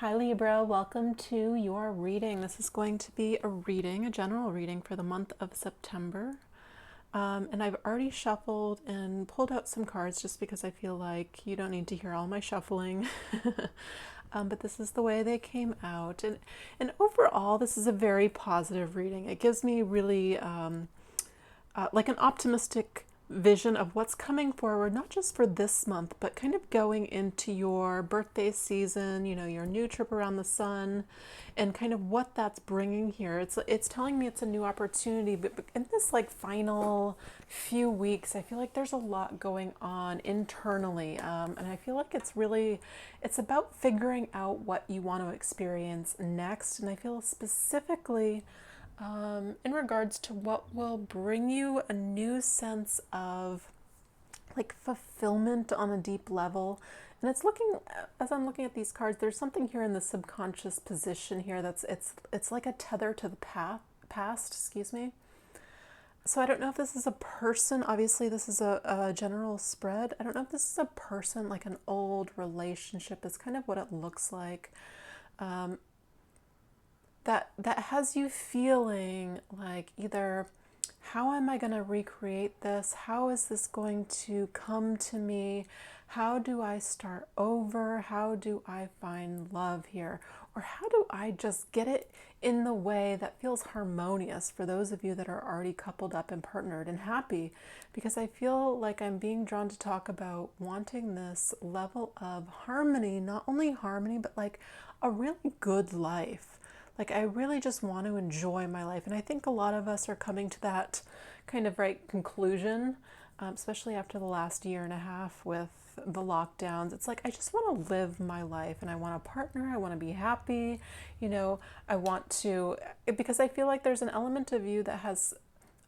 Hi Libra, welcome to your reading. This is going to be a general reading for the month of September. And I've already shuffled and pulled out some cards just because I feel like you don't need to hear all my shuffling. But this is the way they came out. And overall, this is a very positive reading. It gives me really like an optimistic vision of what's coming forward, not just for this month, but kind of going into your birthday season, you know, your new trip around the sun, and kind of what that's bringing here. It's telling me it's a new opportunity, but in this like final few weeks, I feel like there's a lot going on internally, and I feel like it's about figuring out what you want to experience next. And I feel specifically in regards to what will bring you a new sense of like fulfillment on a deep level. And it's looking, as I'm looking at these cards, there's something here in the subconscious position here that's it's like a tether to the past, excuse me. So I don't know if this is a person. Obviously this is a general spread. I don't know if this is a person, like an old relationship is kind of what it looks like. That has you feeling like either, how am I going to recreate this? How is this going to come to me? How do I start over? How do I find love here? Or how do I just get it in the way that feels harmonious for those of you that are already coupled up and partnered and happy? Because I feel like I'm being drawn to talk about wanting this level of harmony, not only harmony, but like a really good life. Like, I really just want to enjoy my life. And I think a lot of us are coming to that kind of right conclusion, especially after the last year and a half with the lockdowns. It's like, I just want to live my life and I want a partner. I want to be happy. You know, I want to, because I feel like there's an element of you that has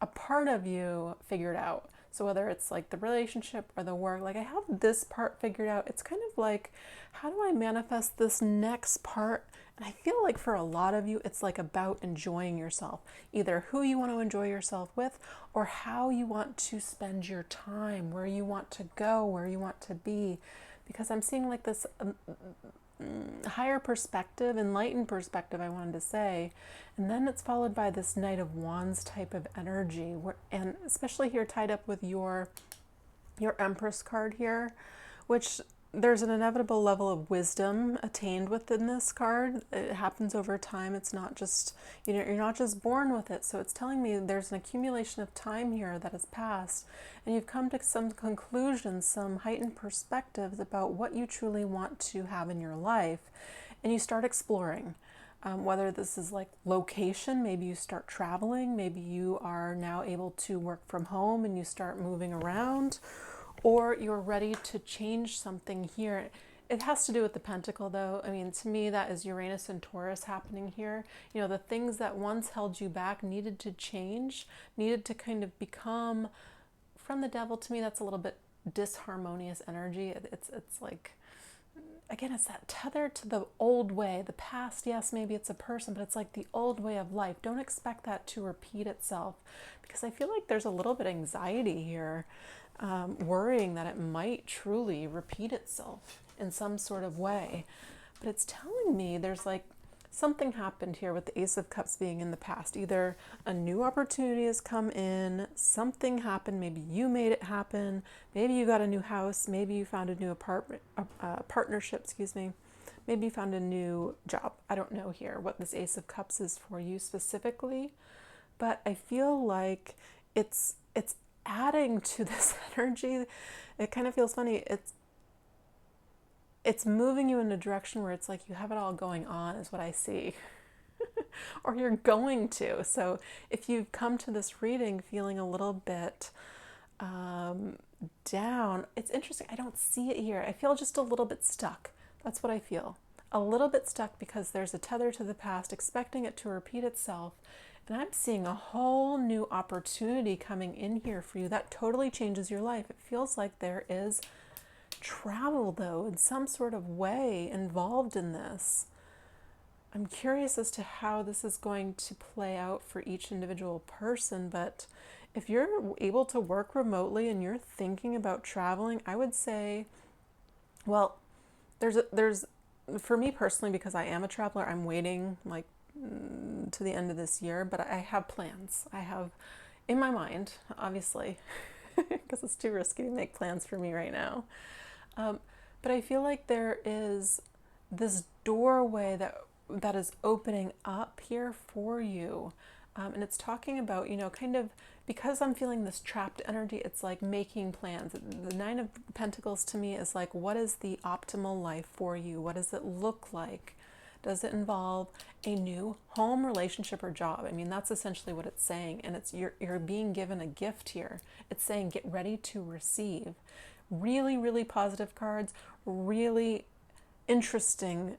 a part of you figured out. So whether it's like the relationship or the work, like I have this part figured out. It's kind of like, how do I manifest this next part? And I feel like for a lot of you, it's like about enjoying yourself, either who you want to enjoy yourself with or how you want to spend your time, where you want to go, where you want to be. Because I'm seeing like this higher perspective, enlightened perspective, I wanted to say. And then it's followed by this Knight of Wands type of energy, and especially here tied up with your Empress card here, which there's an inevitable level of wisdom attained within this card. It happens over time. It's not just, you know, you're not just born with it. So it's telling me there's an accumulation of time here that has passed, and you've come to some conclusions, some heightened perspectives about what you truly want to have in your life, and you start exploring. Whether this is like location, maybe you start traveling, maybe you are now able to work from home and you start moving around, or you're ready to change something here. It has to do with the pentacle though. I mean, to me, that is Uranus and Taurus happening here. You know, the things that once held you back needed to change, needed to kind of become, from the devil, to me, that's a little bit disharmonious energy. It's like, again, it's that tether to the old way, the past. Yes, maybe it's a person, but it's like the old way of life. Don't expect that to repeat itself, because I feel like there's a little bit of anxiety here, worrying that it might truly repeat itself in some sort of way. But it's telling me there's like something happened here with the Ace of Cups being in the past. Either a new opportunity has come in, something happened, maybe you made it happen, maybe you got a new house, maybe you found a new apartment, partnership, excuse me, maybe you found a new job. I don't know here what this Ace of Cups is for you specifically, but I feel like it's adding to this energy. It kind of feels funny. It's moving you in a direction where it's like you have it all going on, is what I see. Or you're going to. So if you've come to this reading feeling a little bit down, it's interesting. I don't see it here. I feel just a little bit stuck. That's what I feel. A little bit stuck because there's a tether to the past, expecting it to repeat itself. And I'm seeing a whole new opportunity coming in here for you that totally changes your life. It feels like there is travel, though, in some sort of way involved in this. I'm curious as to how this is going to play out for each individual person, but if you're able to work remotely and you're thinking about traveling, I would say, well, there's for me personally, because I am a traveler, I'm waiting like to the end of this year, but I have plans. I have in my mind, obviously, because it's too risky to make plans for me right now. Um, but I feel like there is this doorway that is opening up here for you. And it's talking about, kind of, because I'm feeling this trapped energy, it's like making plans. The Nine of Pentacles to me is like, what is the optimal life for you? What does it look like? Does it involve a new home, relationship, or job? I mean, that's essentially what it's saying. And it's you're being given a gift here. It's saying get ready to receive. Really, really positive cards, really interesting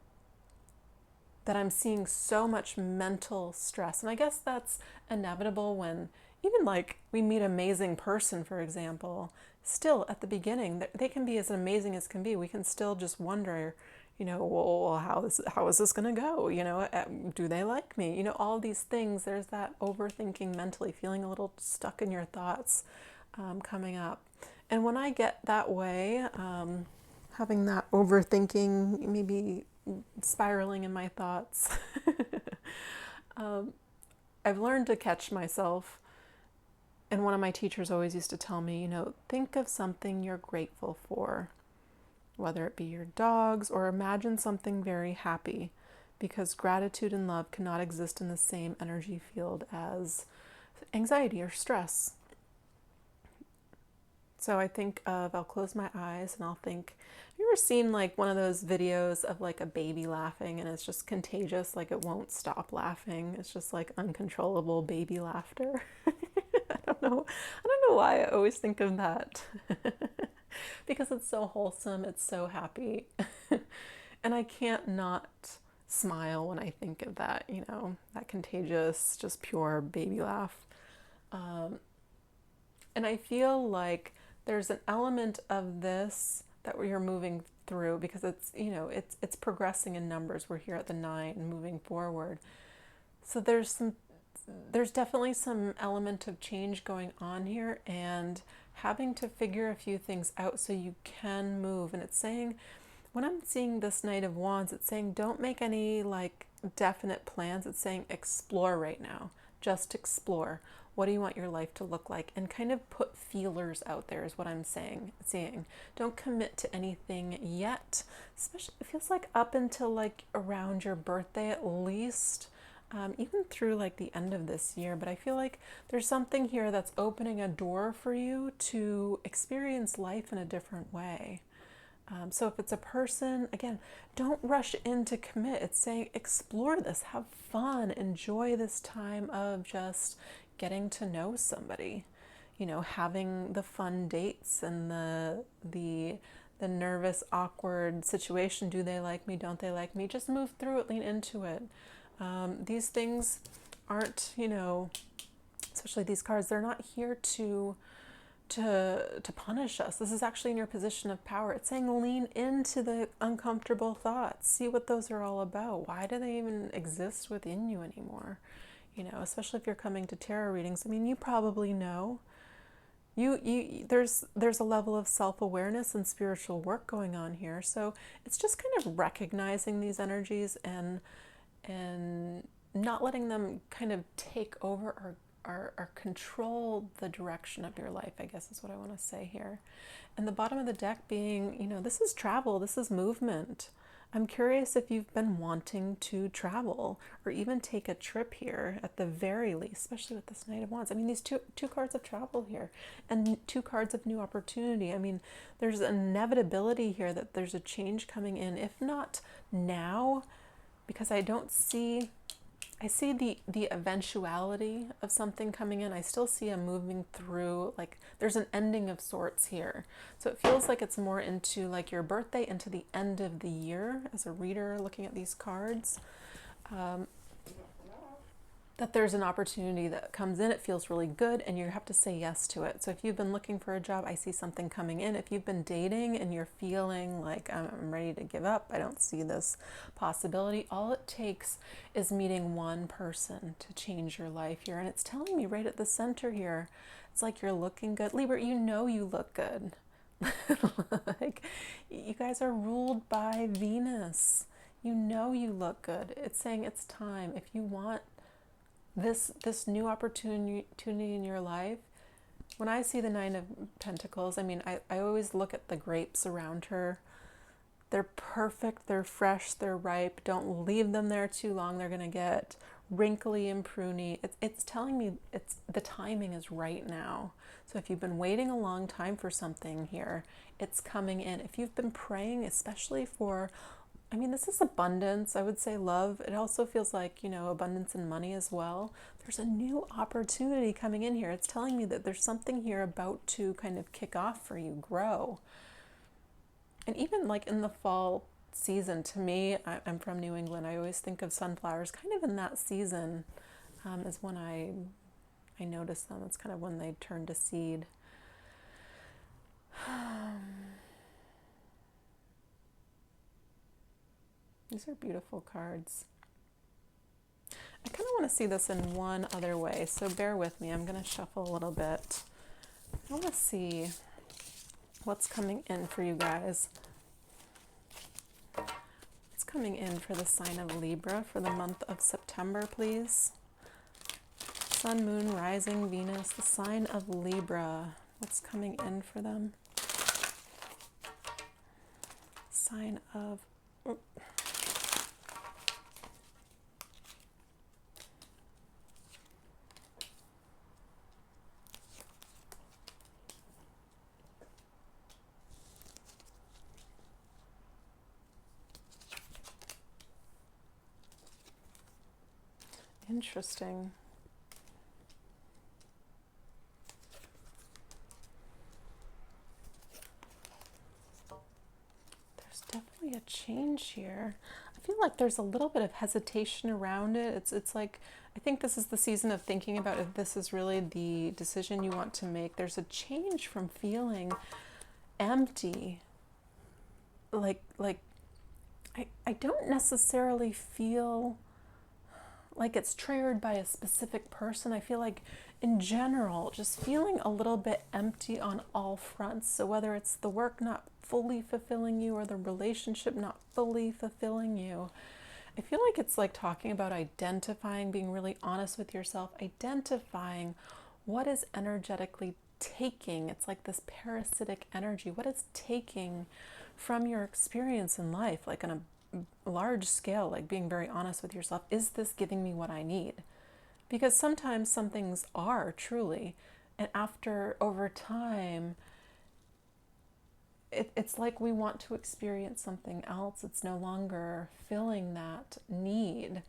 that I'm seeing so much mental stress. And I guess that's inevitable when even like we meet an amazing person, for example, still at the beginning, they can be as amazing as can be. We can still just wonder, well, how is this going to go? Do they like me? All these things. There's that overthinking mentally, feeling a little stuck in your thoughts coming up. And when I get that way, having that overthinking, maybe spiraling in my thoughts, I've learned to catch myself. And one of my teachers always used to tell me, think of something you're grateful for, whether it be your dogs, or imagine something very happy, because gratitude and love cannot exist in the same energy field as anxiety or stress. So I think I'll close my eyes and I'll think, have you ever seen like one of those videos of like a baby laughing and it's just contagious, like it won't stop laughing. It's just like uncontrollable baby laughter. I don't know why I always think of that. Because it's so wholesome, it's so happy. And I can't not smile when I think of that, that contagious, just pure baby laugh. And I feel like there's an element of this that you're moving through, because it's, it's progressing in numbers. We're here at the 9 and moving forward. So there's definitely some element of change going on here, and having to figure a few things out so you can move. And it's saying, when I'm seeing this Knight of Wands, it's saying don't make any like definite plans. It's saying explore right now. Just explore. What do you want your life to look like? And kind of put feelers out there is what I'm seeing. Don't commit to anything yet. Especially, it feels like up until like around your birthday at least. Even through like the end of this year. But I feel like there's something here that's opening a door for you to experience life in a different way. So if it's a person, again, don't rush in to commit. It's saying explore this, have fun, enjoy this time of just getting to know somebody, having the fun dates and the nervous, awkward situation. Do they like me? Don't they like me? Just move through it, lean into it. These things aren't, especially these cards, they're not here to punish us. This is actually in your position of power. It's saying lean into the uncomfortable thoughts. See what those are all about. Why do they even exist within you anymore? Especially if you're coming to tarot readings. I mean, you probably know. There's a level of self-awareness and spiritual work going on here. So it's just kind of recognizing these energies and not letting them kind of take over or control the direction of your life, I guess is what I want to say here. And the bottom of the deck being, this is travel, this is movement. I'm curious if you've been wanting to travel or even take a trip here at the very least, especially with this Knight of Wands. I mean, these two cards of travel here and 2 cards of new opportunity. I mean, there's an inevitability here that there's a change coming in, if not now, because I see the eventuality of something coming in. I still see a moving through, like there's an ending of sorts here. So it feels like it's more into like your birthday, into the end of the year as a reader looking at these cards. That there's an opportunity that comes in, it feels really good, and you have to say yes to it. So if you've been looking for a job, I see something coming in. If you've been dating and you're feeling like I'm ready to give up, I don't see this possibility, all it takes is meeting one person to change your life here. And it's telling me right at the center here, it's like you're looking good. Libra, you look good. Like, you guys are ruled by Venus. You know you look good. It's saying it's time. If you want this new opportunity in your life, when I see the Nine of Pentacles, I mean, I always look at the grapes around her. They're perfect, they're fresh, they're ripe. Don't leave them there too long. They're going to get wrinkly and pruny. It's telling me the timing is right now. So if you've been waiting a long time for something here, it's coming in. If you've been praying, especially for, I mean, this is abundance. I would say love. It also feels like, you know, abundance in money as well. There's a new opportunity coming in here. It's telling me that there's something here about to kind of kick off for you, grow. And even like in the fall season, to me, I'm from New England. I always think of sunflowers kind of in that season is when I notice them. It's kind of when they turn to seed. These are beautiful cards. I kind of want to see this in one other way, so bear with me. I'm going to shuffle a little bit. I want to see what's coming in for you guys. What's coming in for the sign of Libra for the month of September, please? Sun, Moon, Rising, Venus, the sign of Libra. What's coming in for them? Sign of... Interesting. There's definitely a change here. I feel like there's a little bit of hesitation around it. It's like, I think this is the season of thinking about if this is really the decision you want to make. There's a change from feeling empty. Like I don't necessarily feel like it's triggered by a specific person. I feel like in general, just feeling a little bit empty on all fronts. So whether it's the work not fully fulfilling you or the relationship not fully fulfilling you, I feel like it's like talking about identifying, being really honest with yourself, identifying what is energetically taking. It's like this parasitic energy. What is taking from your experience in life, like on a large scale, like being very honest with yourself. Is this giving me what I need? Because sometimes some things are truly, and after over time, it's like we want to experience something else. It's no longer filling that need.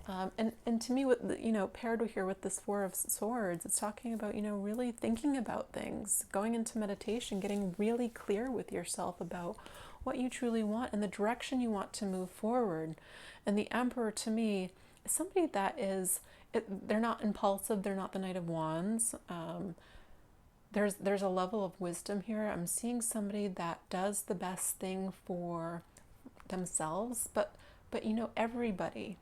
And to me, with you know, paired here with this Four of Swords, it's talking about, you know, really thinking about things, going into meditation, getting really clear with yourself about what you truly want and the direction you want to move forward. And the Emperor, to me, is somebody that is, they're not impulsive, they're not the Knight of Wands. There's a level of wisdom here. I'm seeing somebody that does the best thing for themselves, but you know, everybody.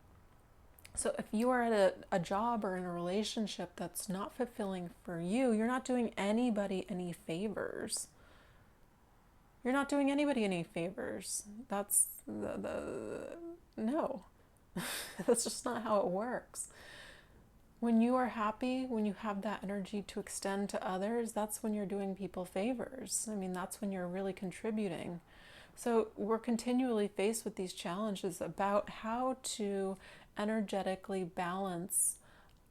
So if you are at a job or in a relationship that's not fulfilling for you, you're not doing anybody any favors. You're not doing anybody any favors. That's no. That's just not how it works. When you are happy, when you have that energy to extend to others, that's when you're doing people favors. I mean, that's when you're really contributing. So we're continually faced with these challenges about how to energetically balance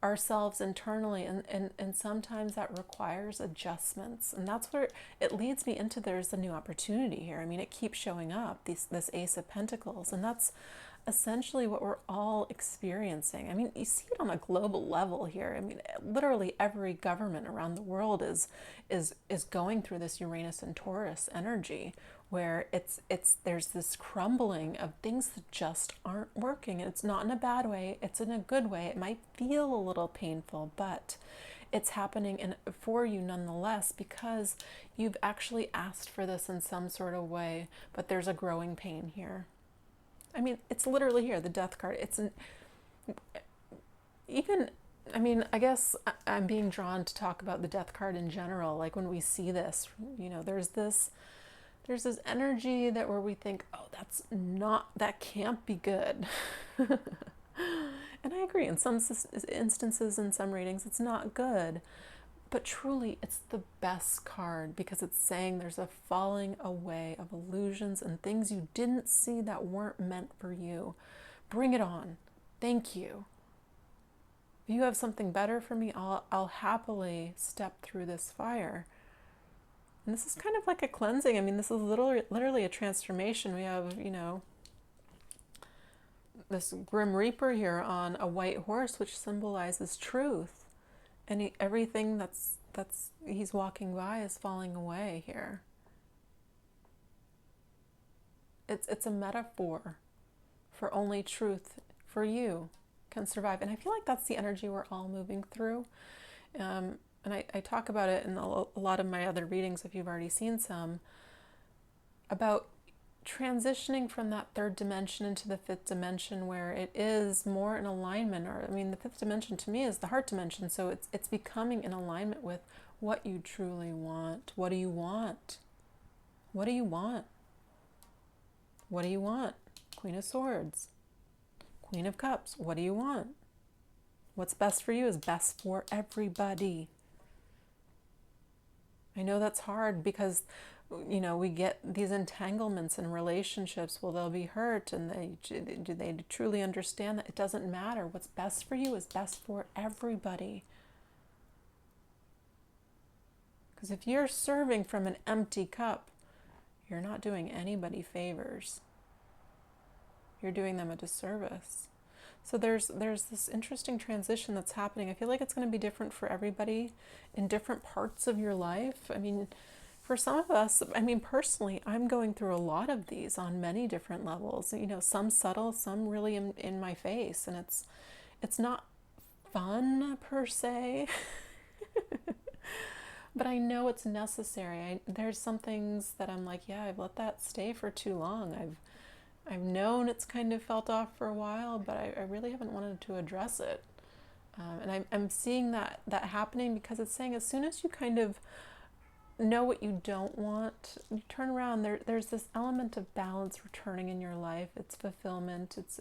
ourselves internally, and sometimes that requires adjustments, and that's where it leads me into, there's a new opportunity here. I mean, it keeps showing up, this Ace of Pentacles, and that's essentially what we're all experiencing. I mean, you see it on a global level here. I mean, literally every government around the world is going through this Uranus and Taurus energy, where there's this crumbling of things that just aren't working. And it's not in a bad way, it's in a good way. It might feel a little painful, but it's happening for you nonetheless, because you've actually asked for this in some sort of way, but there's a growing pain here. I mean, it's literally here, the Death card. I mean, I guess I'm being drawn to talk about the Death card in general. Like when we see this, you know, there's this there's this energy that where we think, oh, that can't be good. And I agree, in some instances, in some readings, it's not good. But truly, it's the best card because it's saying there's a falling away of illusions and things you didn't see that weren't meant for you. Bring it on. Thank you. If you have something better for me, I'll happily step through this fire. And this is kind of like a cleansing. I mean, this is literally a transformation. We have, this Grim Reaper here on a white horse, which symbolizes truth. And everything that's he's walking by is falling away here. It's a metaphor for only truth for you can survive. And I feel like that's the energy we're all moving through. And I talk about it in a lot of my other readings, if you've already seen some, about transitioning from that third dimension into the fifth dimension, where it is more in alignment. Or, I mean, the fifth dimension to me is the heart dimension, so it's becoming in alignment with what you truly want. What do you want? What do you want? What do you want? Queen of Swords, Queen of Cups. What do you want? What's best for you is best for everybody. I know that's hard because we get these entanglements in relationships. Well, they'll be hurt, and do they truly understand that it doesn't matter? What's best for you is best for everybody. Because if you're serving from an empty cup, you're not doing anybody favors. You're doing them a disservice. So there's this interesting transition that's happening. I feel like it's going to be different for everybody in different parts of your life. I mean, for some of us, I mean, personally, I'm going through a lot of these on many different levels. Some subtle, some really in my face, and it's not fun per se, but I know it's necessary. There's some things that I'm like, yeah, I've let that stay for too long. I've known it's kind of felt off for a while, but I really haven't wanted to address it. And I'm seeing that happening because it's saying as soon as you kind of know what you don't want, you turn around, there's this element of balance returning in your life. It's fulfillment. It's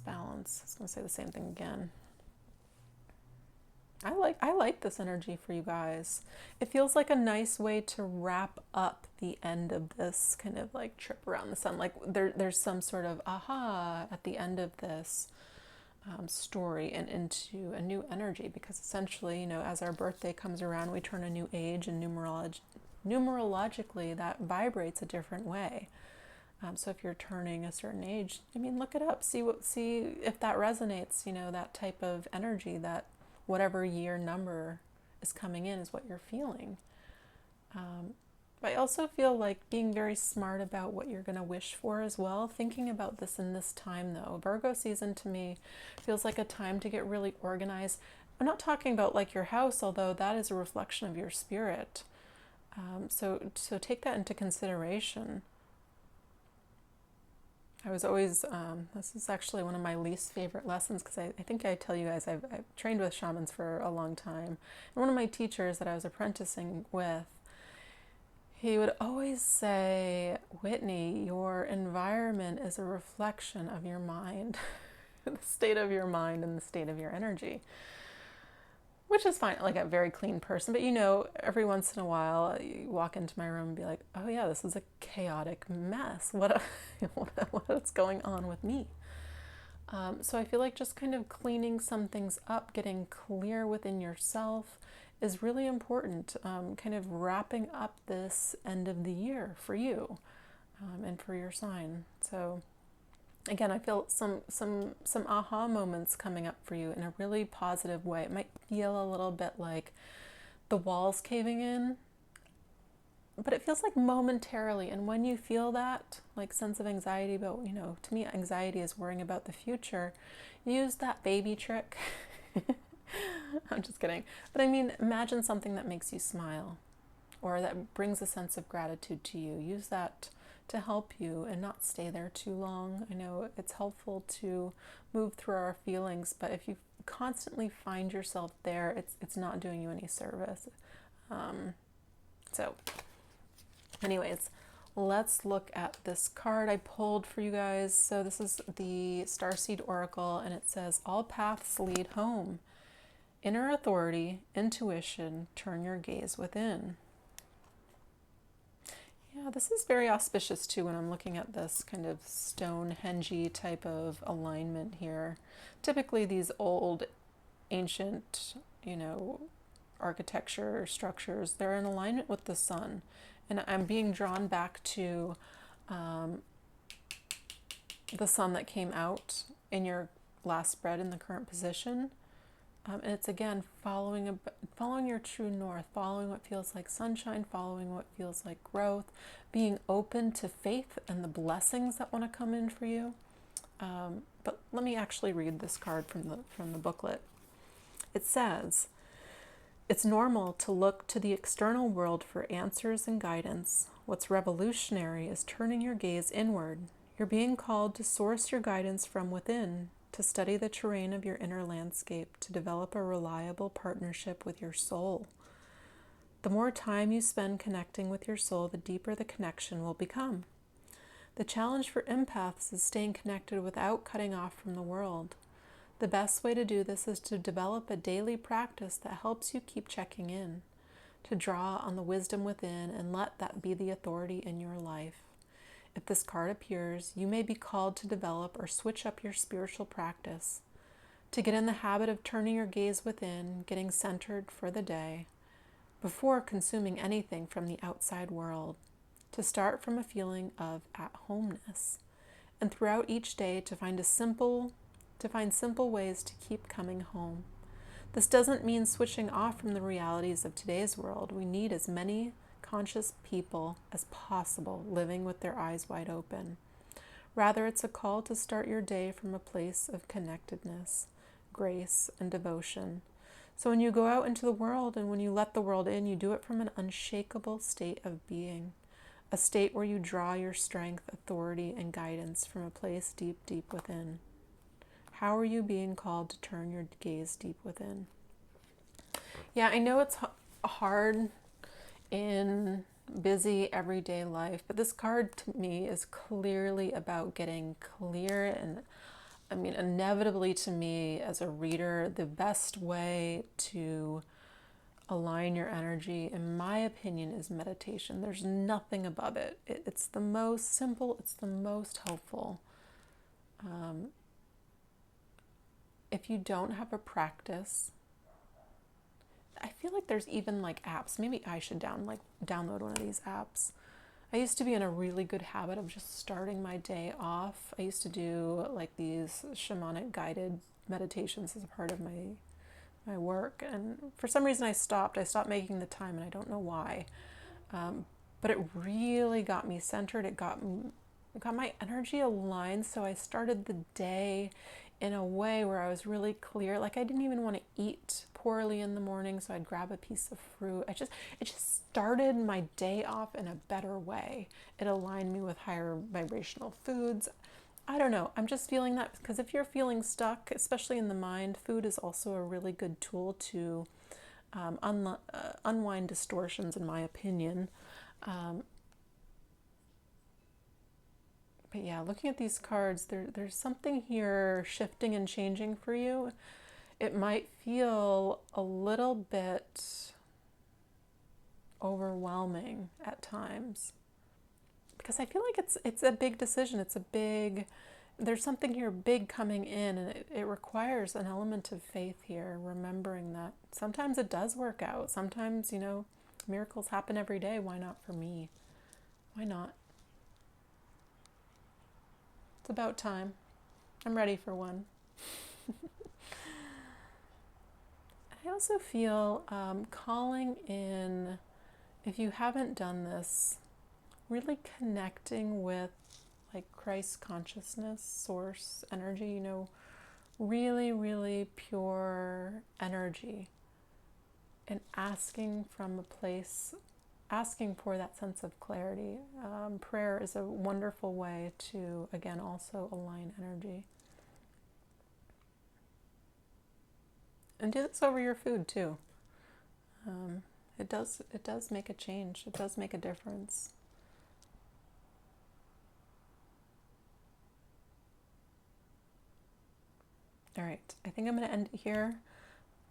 balance. I was going to say the same thing again. I like this energy for you guys. It feels like a nice way to wrap up the end of this kind of like trip around the sun. Like there's some sort of aha at the end of this story and into a new energy, because essentially, as our birthday comes around, we turn a new age, and numerologically that vibrates a different way. So if you're turning a certain age, I mean, look it up, see if that resonates. That type of energy, that whatever year number is coming in is what you're feeling. But I also feel like being very smart about what you're going to wish for as well. Thinking about this in this time, though. Virgo season to me feels like a time to get really organized. I'm not talking about like your house, although that is a reflection of your spirit. So take that into consideration. I was always, this is actually one of my least favorite lessons, because I think I tell you guys, I've trained with shamans for a long time. And one of my teachers that I was apprenticing with, he would always say, Whitney, your environment is a reflection of your mind, the state of your mind and the state of your energy. Which is fine, like a very clean person, but every once in a while you walk into my room and be like, oh yeah, this is a chaotic mess. What's going on with me? So I feel like just kind of cleaning some things up, getting clear within yourself is really important. Kind of wrapping up this end of the year for you and for your sign. So again, I feel some aha moments coming up for you in a really positive way. It might feel a little bit like the walls caving in, but it feels like momentarily. And when you feel that like sense of anxiety about, to me, anxiety is worrying about the future, use that baby trick. I'm just kidding. But I mean, imagine something that makes you smile or that brings a sense of gratitude to you. Use that to help you and not stay there too long. I know it's helpful to move through our feelings, but if you constantly find yourself there, it's not doing you any service. So anyways, let's look at this card I pulled for you guys. So this is the Starseed Oracle, and it says, all paths lead home. Inner authority, intuition, turn your gaze within. Yeah, this is very auspicious too when I'm looking at this kind of Stonehenge type of alignment here. Typically these old, ancient, architecture structures, they're in alignment with the sun. And I'm being drawn back to the sun that came out in your last spread in the current position. And it's again following your true north, following what feels like sunshine, following what feels like growth, being open to faith and the blessings that want to come in for you. But let me actually read this card from the booklet. It says, it's normal to look to the external world for answers and guidance. What's revolutionary is turning your gaze inward. You're being called to source your guidance from within, to study the terrain of your inner landscape, to develop a reliable partnership with your soul. The more time you spend connecting with your soul, the deeper the connection will become. The challenge for empaths is staying connected without cutting off from the world. The best way to do this is to develop a daily practice that helps you keep checking in, to draw on the wisdom within and let that be the authority in your life. If this card appears, you may be called to develop or switch up your spiritual practice, to get in the habit of turning your gaze within, getting centered for the day, before consuming anything from the outside world, to start from a feeling of at-homeness, and throughout each day to find simple ways to keep coming home. This doesn't mean switching off from the realities of today's world. We need as many conscious people as possible living with their eyes wide open. Rather, it's a call to start your day from a place of connectedness, grace, and devotion. So when you go out into the world and when you let the world in, you do it from an unshakable state of being, a state where you draw your strength, authority, and guidance from a place deep, deep within. How are you being called to turn your gaze deep within? Yeah, I know it's hard in busy everyday life, but this card to me is clearly about getting clear. And I mean, inevitably to me as a reader, the best way to align your energy, in my opinion, is meditation. There's nothing above it. It's the most simple, it's the most helpful. If you don't have a practice, I feel like there's even like apps. Maybe I should download one of these apps. I used to be in a really good habit of just starting my day off. I used to do like these shamanic guided meditations as a part of my work. And for some reason I stopped making the time, and I don't know why. But it really got me centered. It got my energy aligned. So I started the day in a way where I was really clear. Like I didn't even want to eat poorly in the morning, so I'd grab a piece of fruit. It just started my day off in a better way. It aligned me with higher vibrational foods. I don't know. I'm just feeling that because if you're feeling stuck, especially in the mind, food is also a really good tool to unwind distortions, in my opinion. But yeah, looking at these cards, there's something here shifting and changing for you. It might feel a little bit overwhelming at times because I feel like it's a big decision. There's something here big coming in, and it requires an element of faith here, remembering that sometimes it does work out. Sometimes, miracles happen every day. Why not for me? Why not? It's about time. I'm ready for one. I also feel calling in, if you haven't done this, really connecting with like Christ consciousness, source energy, really, really pure energy, and asking for that sense of clarity. Prayer is a wonderful way to, again, also align energy. And do this over your food too. It does make a change. It does make a difference. All right, I think I'm going to end it here.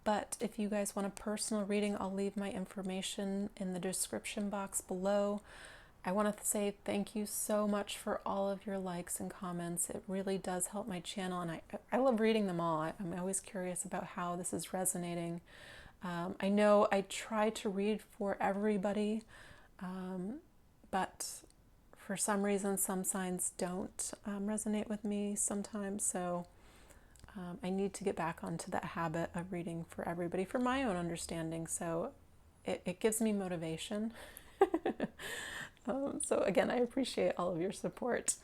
But if you guys want a personal reading, I'll leave my information in the description box below. I want to say thank you so much for all of your likes and comments. It really does help my channel, and I love reading them all. I'm always curious about how this is resonating. I know I try to read for everybody, but for some reason, some signs don't resonate with me sometimes. So I need to get back onto that habit of reading for everybody for my own understanding. So it gives me motivation. So again, I appreciate all of your support,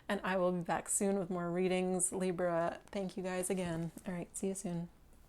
and I will be back soon with more readings. Libra, thank you guys again. All right, see you soon.